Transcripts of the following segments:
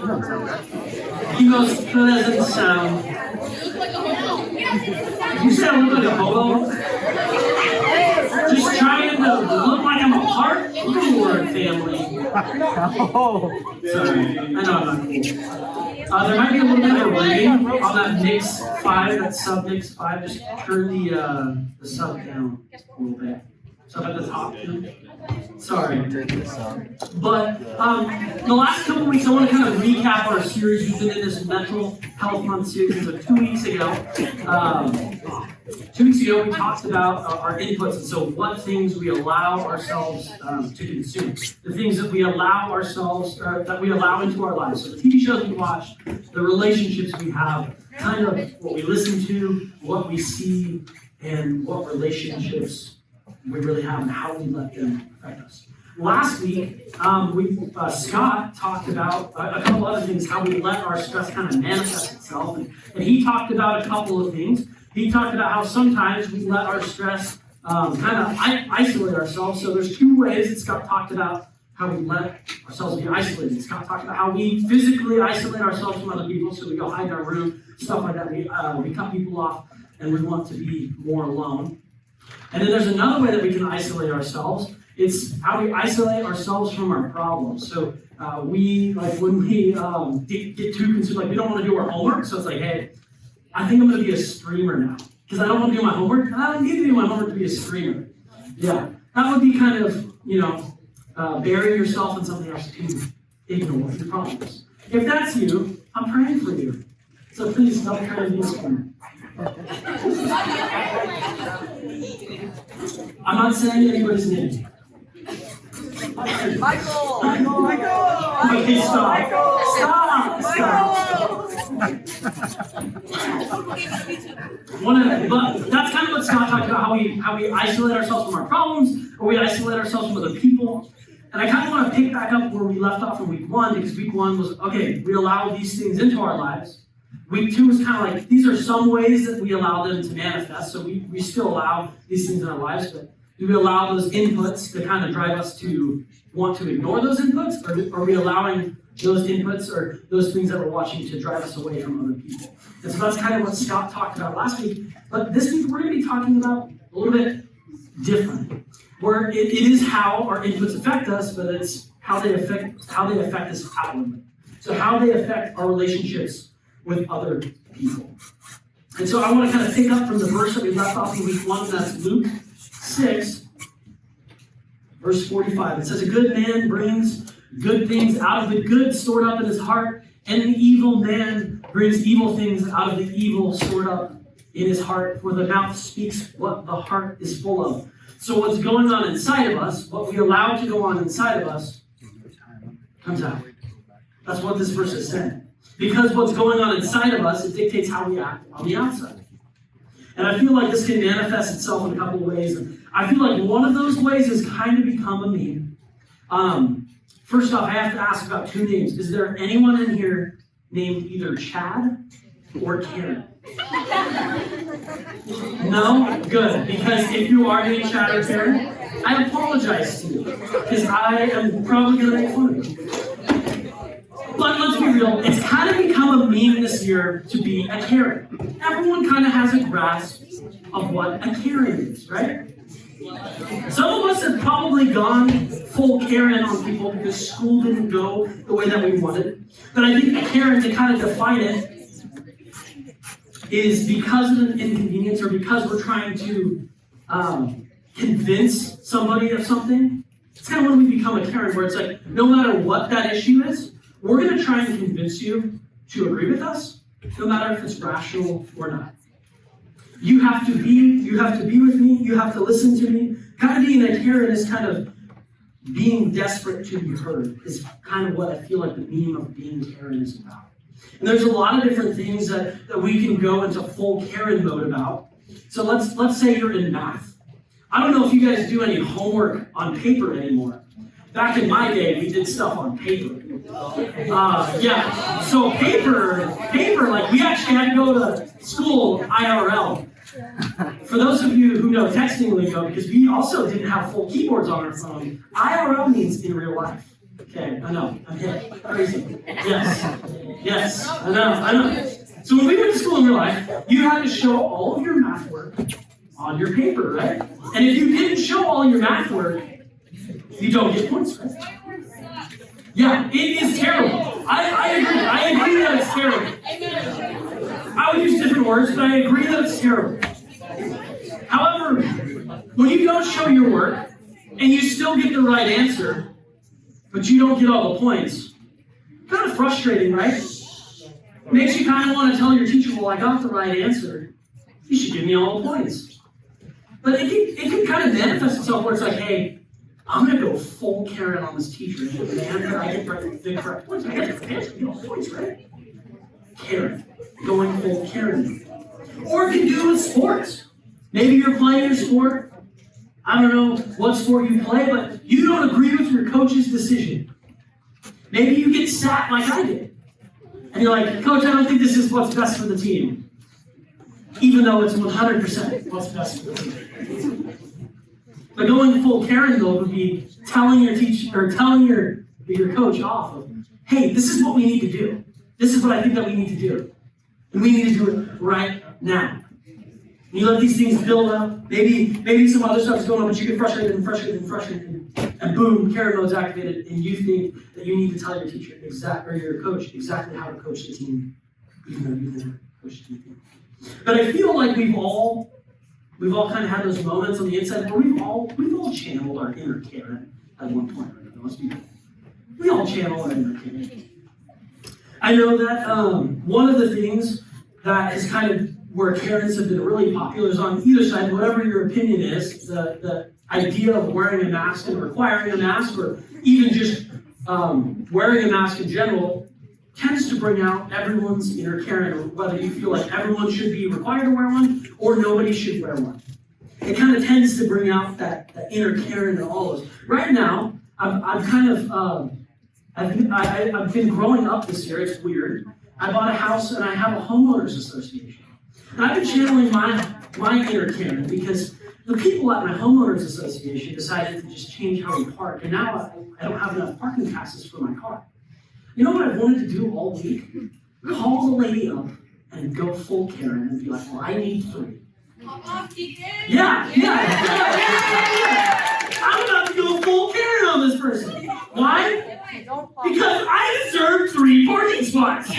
He goes, that doesn't sound. You said I look like a hobo? Just trying to look like I'm a part of the word family. Sorry, I know I'm not cool. There might be a little bit of a ring on that mix 5, that sub mix 5. Just turn the sub down a little bit. Sub at the top too. Sorry. But the last couple weeks, I want to kind of recap our series. We've been in this mental health month series. So 2 weeks ago, 2 weeks ago, we talked about our inputs, and so what things we allow ourselves to consume, the things that we allow ourselves, that we allow into our lives. So the TV shows we watch, the relationships we have, kind of what we listen to, what we see, and what relationships we really have and how we let them affect us. Last week, Scott talked about a couple other things, how we let our stress kind of manifest itself, and he talked about a couple of things. He talked about how sometimes we let our stress kind of isolate ourselves. So there's 2 ways that Scott talked about how we let ourselves be isolated. Scott talked about how we physically isolate ourselves from other people, so we go hide in our room, stuff like that. We cut people off, and we want to be more alone. And then there's another way that we can isolate ourselves. It's how we isolate ourselves from our problems. So we, like when we get too consumed, like we don't want to do our homework, so it's like, hey, I think I'm going to be a streamer now. Because I don't want to do my homework, and I don't need to do my homework to be a streamer. Yeah, that would be kind of, burying yourself in something else to ignore your problems. If that's you, I'm praying for you. So please stop trying to be a streamer. I'm not saying anybody's name. Michael! Okay, stop. But that's kind of what Scott talked about, how we isolate ourselves from our problems, or we isolate ourselves from other people. And I kind of want to pick back up where we left off in week 1, because week 1 was, okay, we allow these things into our lives. Week 2 is kind of like, these are some ways that we allow them to manifest. So we still allow these things in our lives, but do we allow those inputs to kind of drive us to want to ignore those inputs? Or are we allowing those inputs or those things that we're watching to drive us away from other people? And so that's kind of what Scott talked about last week. But this week we're going to be talking about a little bit different, where it is how our inputs affect us, but it's how they affect us outwardly. So how they affect our relationships with other people. And so I want to kind of pick up from the verse that we left off in week 1, and that's Luke 6, verse 45. It says, a good man brings good things out of the good stored up in his heart, and an evil man brings evil things out of the evil stored up in his heart, for the mouth speaks what the heart is full of. So what's going on inside of us, what we allow to go on inside of us, comes out. That's what this verse is saying. Because what's going on inside of us, it dictates how we act on the outside. And I feel like this can manifest itself in a couple of ways. And I feel like one of those ways has kind of become a meme. First off, I have to ask about 2 names. Is there anyone in here named either Chad or Karen? No? Good. Because if you are named Chad or Karen, I apologize to you. Because I am probably going to make fun of you. But let's be real, it's kind of become a meme this year to be a Karen. Everyone kind of has a grasp of what a Karen is, right? Some of us have probably gone full Karen on people because school didn't go the way that we wanted. But I think a Karen, to kind of define it, is because of an inconvenience or because we're trying to convince somebody of something. It's kind of when we become a Karen, where it's like, no matter what that issue is, we're going to try and convince you to agree with us, no matter if it's rational or not. You have to be with me, you have to listen to me. Kind of being a Karen is kind of being desperate to be heard, is kind of what I feel like the meaning of being Karen is about. And there's a lot of different things that we can go into full Karen mode about. So let's say you're in math. I don't know if you guys do any homework on paper anymore. Back in my day, we did stuff on paper. So paper, like we actually had to go to school IRL. For those of you who know texting lingo, because we also didn't have full keyboards on our phone, IRL means in real life. Okay, I know. I'm hip. Crazy. Yes, I know. So when we went to school in real life, you had to show all of your math work on your paper, right? And if you didn't show all your math work, you don't get points, right? Yeah, it is terrible. I agree. I agree that it's terrible. I would use different words, but I agree that it's terrible. However, when you don't show your work, and you still get the right answer, but you don't get all the points, kind of frustrating, right? Makes you kind of want to tell your teacher, well, I got the right answer. You should give me all the points. But it can kind of manifest itself where it's like, hey, I'm going to go full Karen on this teacher and demand that I get the correct points. I get the answer, get all the points, right? Karen. Going full Karen. Or it can do with sports. Maybe you're playing a sport. I don't know what sport you play, but you don't agree with your coach's decision. Maybe you get sat like I did. And you're like, Coach, I don't think this is what's best for the team. Even though it's 100% what's best for the team. But going full Karen, though, would be telling your teacher, or telling your coach off of, hey, this is what we need to do. This is what I think that we need to do. And we need to do it right now. And you let these things build up. Maybe some other stuff is going on, but you get frustrated, and boom, Karen mode's activated, and you think that you need to tell your teacher or your coach exactly how to coach the team, even though you've never coached the team. But I feel like we've all kind of had those moments on the inside where we've all channeled our inner Karen at one point. Right? We all channel our inner Karen. I know that one of the things that is kind of where Karens have been really popular is on either side, whatever your opinion is, the idea of wearing a mask and requiring a mask, or even just wearing a mask in general, tends to bring out everyone's inner Karen, whether you feel like everyone should be required to wear one or nobody should wear one. It kind of tends to bring out that inner Karen in all of us. Right now, I've been growing up this year. It's weird. I bought a house and I have a homeowners association. And I've been channeling my inner Karen because the people at my homeowners association decided to just change how we park. And now I don't have enough parking passes for my car. You know what I've wanted to do all week? Call the lady up and go full Karen and be like, well, I need 3. Yeah. I'm about to go full Karen on this person. Why? Because I deserve 3 parking spots.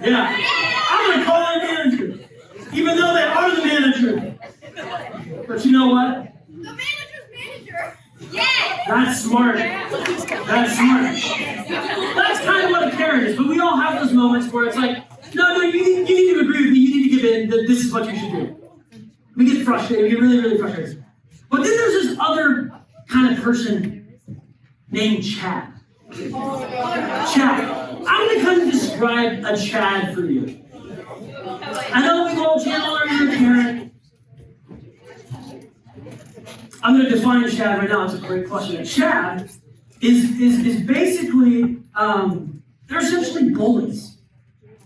Yeah. I'm going to call our manager, even though they are the manager. But you know what? The manager's manager. Yeah. That's smart. That's kind of what a Karen is. But we all have those moments where it's like, no, you need to agree with me. You need to give in that this is what you should do. We get frustrated. We get really, really frustrated. But then there's this other kind of person named Chad. Chad. I'm going to kind of describe a Chad for you. I know we've all channeled our inner Karen. I'm going to define Chad right now. It's a great question. Chad is basically, they're essentially bullies.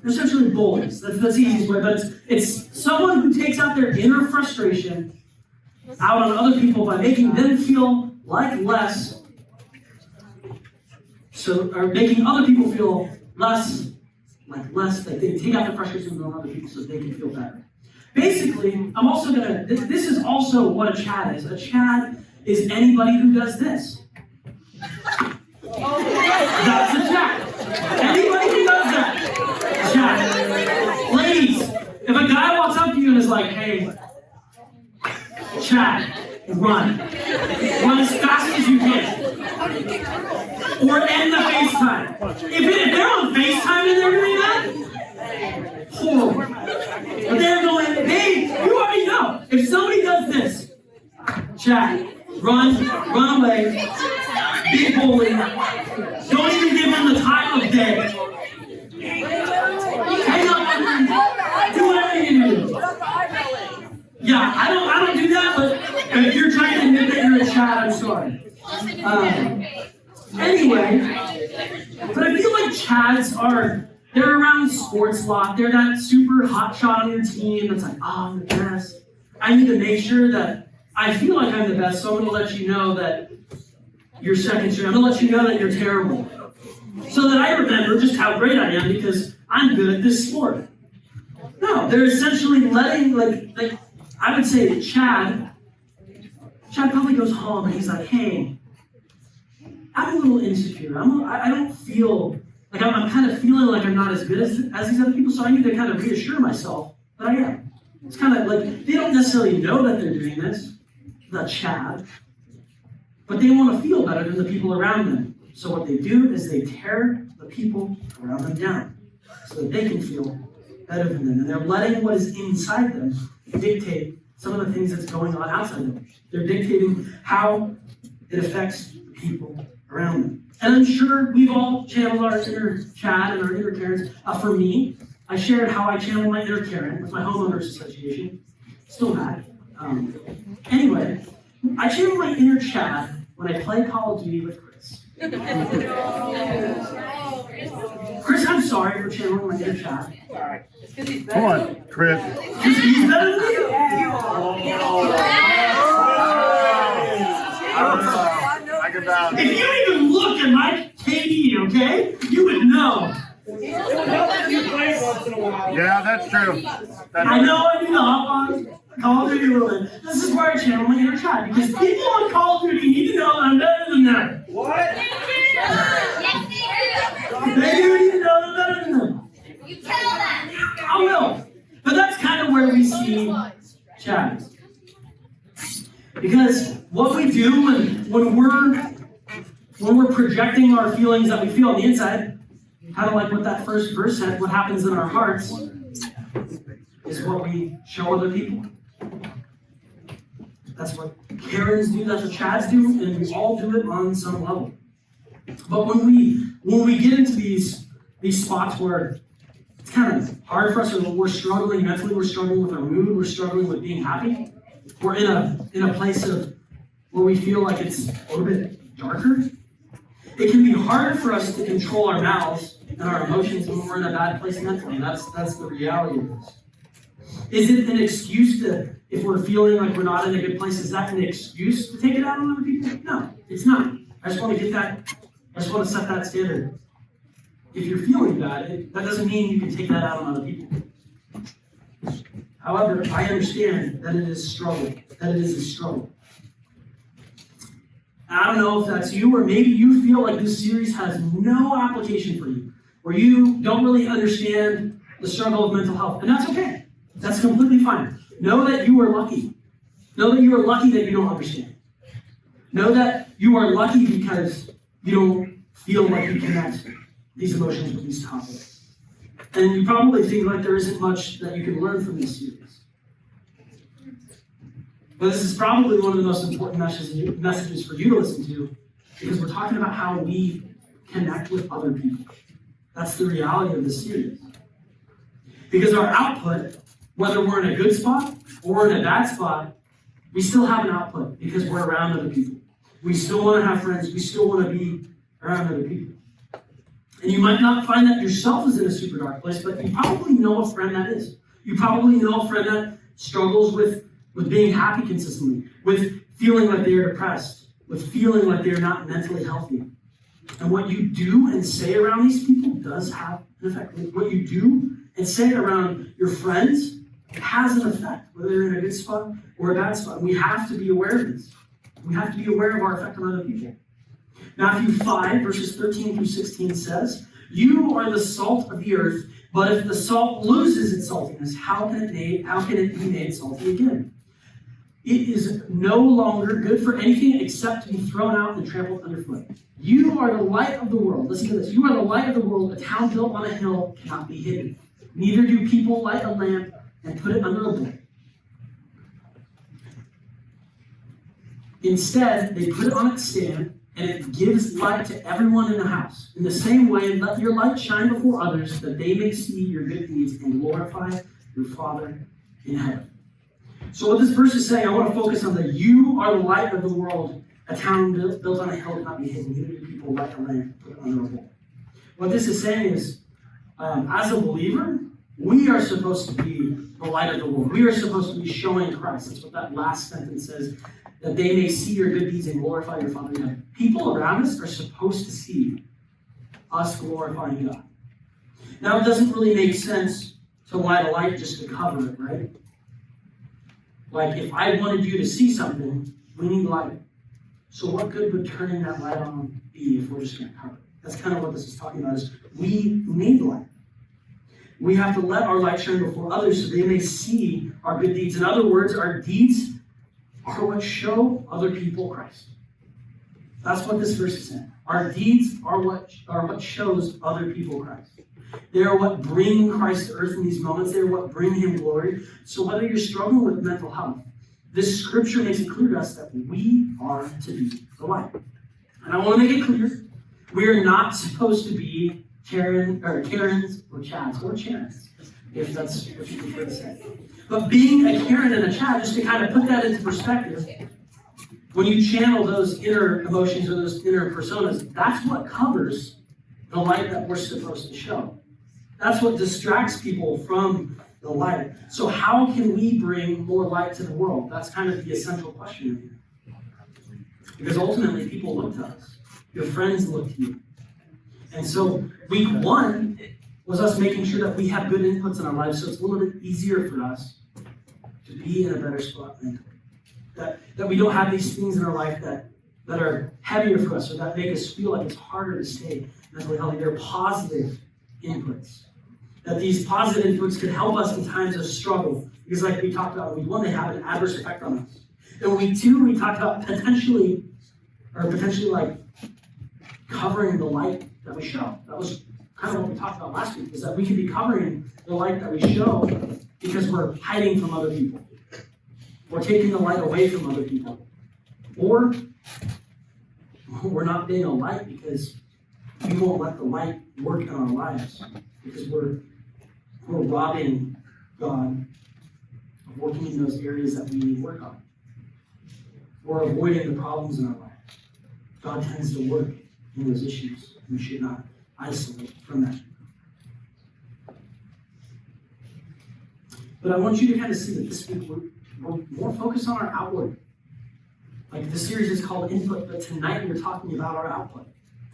That's the easiest way, but it's someone who takes out their inner frustration out on other people by making them feel like less, or making other people feel less, like they take out the frustration on other people so they can feel better. Basically, I'm also this is also what a Chad is. A Chad is anybody who does this. That's a Chad. Anybody who does that. Chad. Ladies, if a guy walks up to you and is like, hey, Chad, run. Run as fast as you can. Or end the FaceTime. If they're on FaceTime and they're doing that, horrible. But they're going, hey, you already know. If somebody does this, Chad, run away, be bully, don't even give them the time of day. Hang up, do whatever you do. Yeah, I don't do that, but if you're trying to admit that you're a Chad, I'm sorry. Anyway, but I feel like Chads they're around sports a lot. They're that super hot shot on your team that's like, oh, I'm the best. I need to make sure that I feel like I'm the best, so I'm going to let you know that you're second string. I'm going to let you know that you're terrible. So that I remember just how great I am because I'm good at this sport. No, they're essentially letting, like I would say that Chad probably goes home and he's like, hey, I'm a little insecure. I don't feel, like I'm kind of feeling like I'm not as good as these other people, so I need to kind of reassure myself that I am. It's kind of like, they don't necessarily know that they're doing this, the Chad, but they want to feel better than the people around them. So what they do is they tear the people around them down so that they can feel better than them. And they're letting what is inside them dictate some of the things that's going on outside them. They're dictating how it affects the people around them. And I'm sure we've all channeled our inner Chad and our inner Karens. For me, I shared how I channeled my inner Karen with my homeowners association. Still mad. Anyway, I channel my inner Chad when I play Call of Duty with Chris. Chris, I'm sorry for channeling my inner Chad. Come on, Chris. Because he's better than you. I can vouch. If you even look at my KD, okay, you would know. Yeah, that's true. I know I need to hop on Call of Duty a little bit. This is where I channel my inner Chad, because people on Call of Duty need to know that I'm better than them. What? They do need to know that I'm better than them. You tell them. I will. But that's kind of where we see Chad. Because what we do when we're projecting our feelings that we feel on the inside, kind of like what that first verse said, what happens in our hearts is what we show other people. That's what Karens do, that's what Chads do, and we all do it on some level. But when we get into these spots where it's kind of hard for us, or we're struggling mentally, we're struggling with our mood, we're struggling with being happy, we're in a place of where we feel like it's a little bit darker, it can be hard for us to control our mouths and our emotions when we're in a bad place mentally. That's the reality of this. Is it an excuse to, if we're feeling like we're not in a good place, is that an excuse to take it out on other people? No, it's not. I just want to set that standard. If you're feeling bad, that doesn't mean you can take that out on other people. However, I understand that it is a struggle. I don't know if that's you, or maybe you feel like this series has no application for you, or you don't really understand the struggle of mental health, and that's okay. That's completely fine. Know that you are lucky. Know that you are lucky that you don't understand. Know that you are lucky because you don't feel like you connect these emotions with these topics. And you probably think like there isn't much that you can learn from this series. But this is probably one of the most important messages for you to listen to, because we're talking about how we connect with other people. That's the reality of this series. Because our output, whether we're in a good spot or we're in a bad spot, we still have an output because we're around other people. We still want to have friends. We still want to be around other people. And you might not find that yourself is in a super dark place, but you probably know a friend that is. You probably know a friend that struggles with being happy consistently, with feeling like they're depressed, with feeling like they're not mentally healthy. And what you do and say around these people does have an effect. What you do and say around your friends has an effect, whether they're in a good spot or a bad spot. We have to be aware of this. We have to be aware of our effect on other people. Matthew 5, verses 13 through 16 says, "You are the salt of the earth, but if the salt loses its saltiness, how can it be made salty again? It is no longer good for anything except to be thrown out and trampled underfoot. You are the light of the world." Listen to this. "You are the light of the world. A town built on a hill cannot be hidden. Neither do people light a lamp and put it under a bowl. Instead, they put it on its stand, and it gives light to everyone in the house. In the same way, let your light shine before others, that they may see your good deeds and glorify your Father in heaven." So what this verse is saying, I want to focus on the "you are the light of the world. A town built on a hill cannot be hidden. Neither do people light a lamp and put it under a bowl." What this is saying is, as a believer, We are supposed to be the light of the world. We are supposed to be showing Christ. That's what that last sentence says, that they may see your good deeds and glorify your Father in heaven. People around us are supposed to see us glorifying God. Now, it doesn't really make sense to light a light just to cover it, right? Like, if I wanted you to see something, we need light. So what good would turning that light on be if we're just going to cover it? That's kind of what this is talking about, is we need light. We have to let our light shine before others so they may see our good deeds. In other words, our deeds are what show other people Christ. That's what this verse is saying. Our deeds are what shows other people Christ. They are what bring Christ to earth in these moments. They are what bring him glory. So whether you're struggling with mental health, this scripture makes it clear to us that we are to be the light. And I want to make it clear, we are not supposed to be Karens or Chads or Charens, if that's what you prefer to say. But being a Karen and a Chad, just to kind of put that into perspective, when you channel those inner emotions or those inner personas, that's what covers the light that we're supposed to show. That's what distracts people from the light. So how can we bring more light to the world? That's kind of the essential question here. Because ultimately, people look to us. Your friends look to you. And so week one was us making sure that we have good inputs in our lives, so it's a little bit easier for us to be in a better spot mentally. That we don't have these things in our life that are heavier for us or that make us feel like it's harder to stay mentally healthy. They're positive inputs. That these positive inputs could help us in times of struggle. Because like we talked about in week one, they have an adverse effect on us. In week two, we talked about potentially like covering the light that we show. That was kind of what we talked about last week, is that we could be covering the light that we show because we're hiding from other people. We're taking the light away from other people. Or we're not being a light because we won't let the light work in our lives because we're robbing God of working in those areas that we need work on. We're avoiding the problems in our life. God tends to work in those issues. We should not isolate from that. But I want you to kind of see that this week we're more focused on our outward. Like the series is called Input, but tonight we're talking about our output.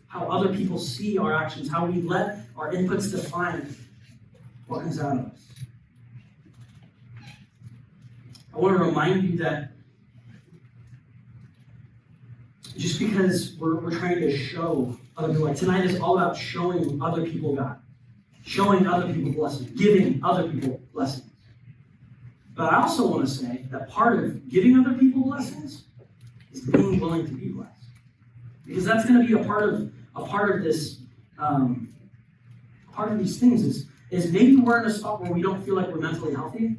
How other people see our actions, how we let our inputs define what comes out of us. I want to remind you that just because we're trying to show other people, like tonight is all about showing other people God, showing other people blessings, giving other people blessings. But I also want to say that part of giving other people blessings is being willing to be blessed, because that's going to be a part of this. Part of these things is maybe we're in a spot where we don't feel like we're mentally healthy.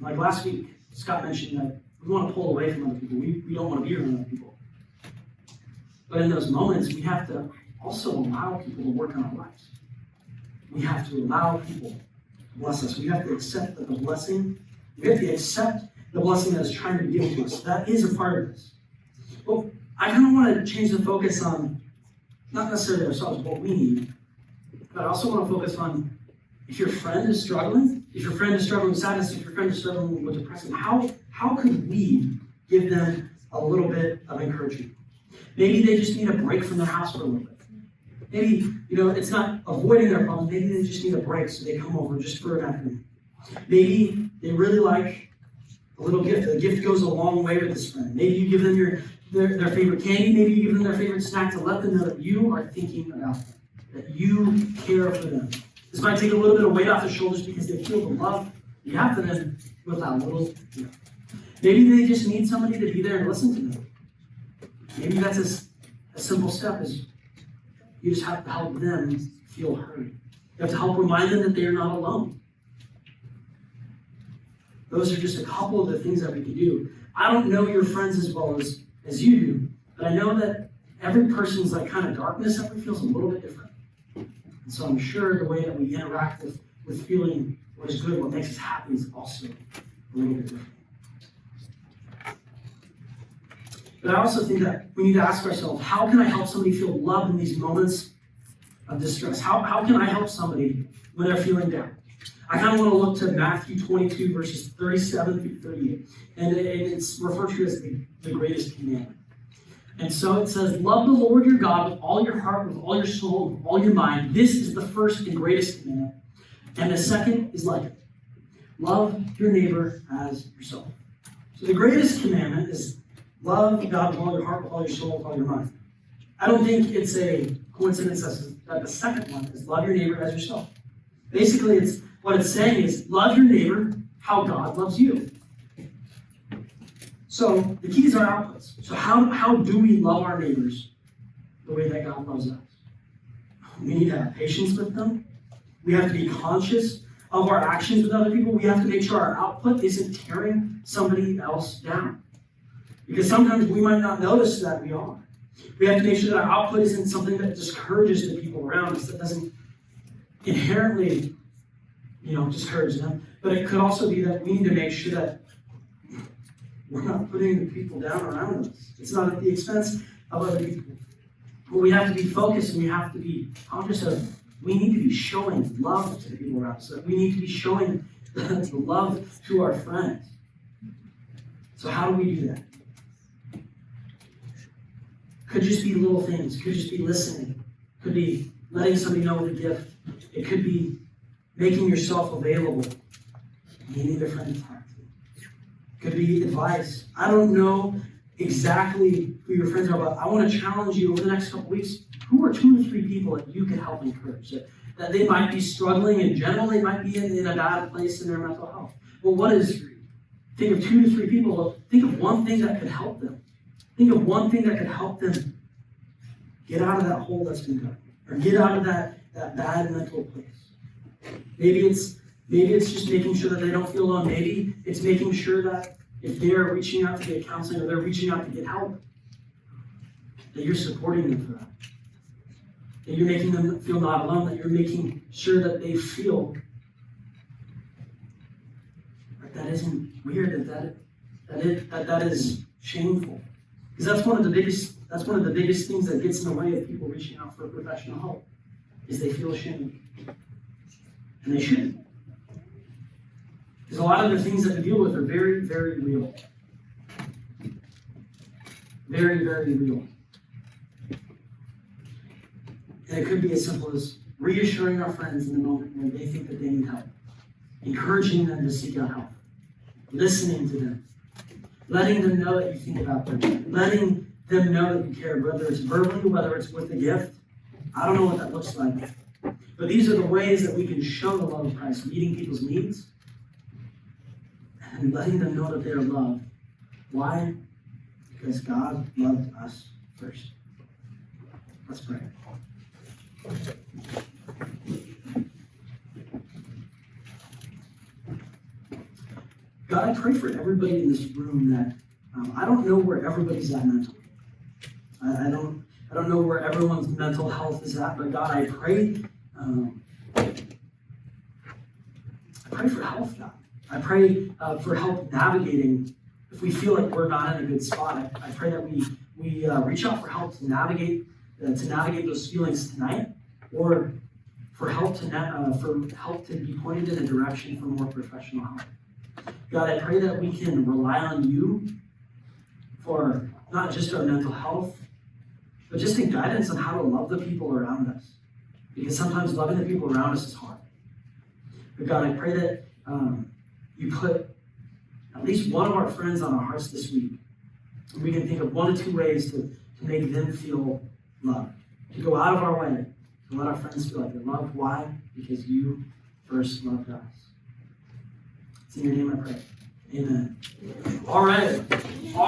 Like last week, Scott mentioned that we want to pull away from other people. We don't want to be around other people. But in those moments, we have to also allow people to work on our lives. We have to allow people to bless us. We have to accept that we have to accept the blessing that is trying to be given to us. That is a part of this. Well, I kind of want to change the focus on not necessarily ourselves, what we need, but I also want to focus on if your friend is struggling, with sadness, if your friend is struggling with depression, how could we give them a little bit of encouragement? Maybe they just need a break from their house for a little bit. Maybe, it's not avoiding their problems. Maybe they just need a break, so they come over just for an afternoon. Maybe they really like a little gift. The gift goes a long way with this friend. Maybe you give them their favorite candy. Maybe you give them their favorite snack to let them know that you are thinking about them, that you care for them. This might take a little bit of weight off their shoulders because they feel the love you have for them with that little gift. Maybe they just need somebody to be there and listen to them. Maybe that's a simple step is you just have to help them feel heard. You have to help remind them that they are not alone. Those are just a couple of the things that we can do. I don't know your friends as well as you do, but I know that every person's like kind of darkness that we feel is a little bit different. And so I'm sure the way that we interact with feeling what is good, what makes us happy is also a little bit different. But I also think that we need to ask ourselves, how can I help somebody feel love in these moments of distress? How can I help somebody when they're feeling down? I kind of want to look to Matthew 22, verses 37 through 38. And it's referred to as the greatest commandment. And so it says, love the Lord your God with all your heart, with all your soul, with all your mind. This is the first and greatest commandment. And the second is like it. Love your neighbor as yourself. So the greatest commandment is love God with all your heart, with all your soul, with all your mind. I don't think it's a coincidence that the second one is love your neighbor as yourself. Basically, what it's saying is love your neighbor how God loves you. So the keys are outputs. So how do we love our neighbors the way that God loves us? We need to have patience with them. We have to be conscious of our actions with other people. We have to make sure our output isn't tearing somebody else down. Because sometimes we might not notice that we are. We have to make sure that our output isn't something that discourages the people around us, that doesn't inherently, discourage them. But it could also be that we need to make sure that we're not putting the people down around us. It's not at the expense of other people. But we have to be focused and we have to be conscious of, we need to be showing love to the people around us. We need to be showing the love to our friends. So how do we do that? Could just be little things. Could just be listening. Could be letting somebody know with a gift. It could be making yourself available. Meeting their friends. Could be advice. I don't know exactly who your friends are, but I want to challenge you over the next couple weeks. Who are 2 to 3 people that you can help encourage? That they might be struggling in general, they might be in a bad place in their mental health. Well, think of 2 to 3 people, think of one thing that could help them. Think of one thing that could help them get out of that hole that's been dug, or get out of that bad mental place. Maybe it's just making sure that they don't feel alone. Maybe it's making sure that if they're reaching out to get counseling or they're reaching out to get help, that you're supporting them for that. That you're making them feel not alone, that you're making sure that they feel like that isn't weird, that is shameful. Because that's one of the biggest things that gets in the way of people reaching out for professional help, is they feel ashamed. And they shouldn't. Because a lot of the things that we deal with are very, very real. Very, very real. And it could be as simple as reassuring our friends in the moment when they think that they need help. Encouraging them to seek out help. Listening to them. Letting them know that you think about them. Letting them know that you care, whether it's verbally, whether it's with a gift. I don't know what that looks like. But these are the ways that we can show the love of Christ, meeting people's needs, and letting them know that they are loved. Why? Because God loved us first. Let's pray. God, I pray for everybody in this room that I don't know where everybody's at mentally. I don't know where everyone's mental health is at, but God, I pray for health, God. I pray for help navigating. If we feel like we're not in a good spot, I pray that we reach out for help to navigate those feelings tonight, or for help to be pointed in a direction for more professional help. God, I pray that we can rely on you for not just our mental health, but just in guidance on how to love the people around us. Because sometimes loving the people around us is hard. But God, I pray that you put at least one of our friends on our hearts this week. And we can think of 1 to 2 ways to make them feel loved. To go out of our way to let our friends feel like they're loved. Why? Because you first loved us. It's in your name I pray. Amen. All right.